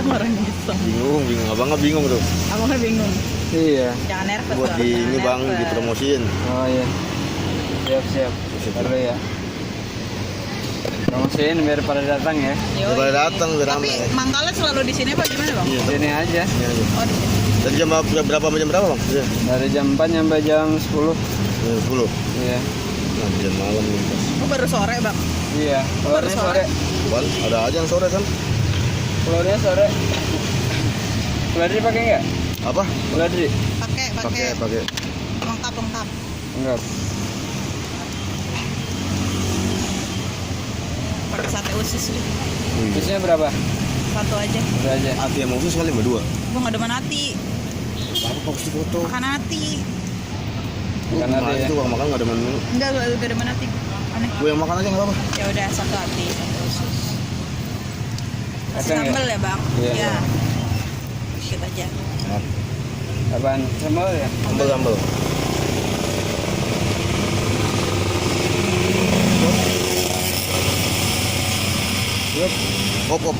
Abang orang iseng. Bingung. Abangnya bingung tuh. Abangnya bingung. Iya. Jangan nervous. Buat Bang. di Jangan ini bang, nervous. dipromosiin. Oh iya. Siap. Perlu ya. Promosiin biar pada datang ya. Yoi. Pada datang biar Tapi rame. mangkalnya selalu di sini apa gimana bang? Iya. Sini aja. Ini aja. Oh di sini. Dari jam berapa sampai jam berapa bang? Iya. Dari jam 4 sampai jam 10. 10. Iya. Nah, jam malam nih. Oh baru sore bang. Iya. Keluarnya sore. Bang, ada aja yang sore kan? Keluarnya sore. Keluarnya pakai enggak? Apa? Keluarnya? Pakai. Pakai. Lengkap. Enggak. Pakai sate usus deh. Biasanya berapa? Satu aja. Udah aja. Hati yang mau kali berdua. Bang ada mana hati? Apa fokus di foto? Makan hati. Makan hati ya? Itu bang makan nggak ada menu. Enggak ada mana hati. Aneh. Gue yang makan aja nggak apa-apa. Ya udah satu hati, satu usus. Kasih Kacang ya? sambal ya bang? Iya. Ya. Dikit aja. Nah, Apaan? Sambal ya? sambal. Hop.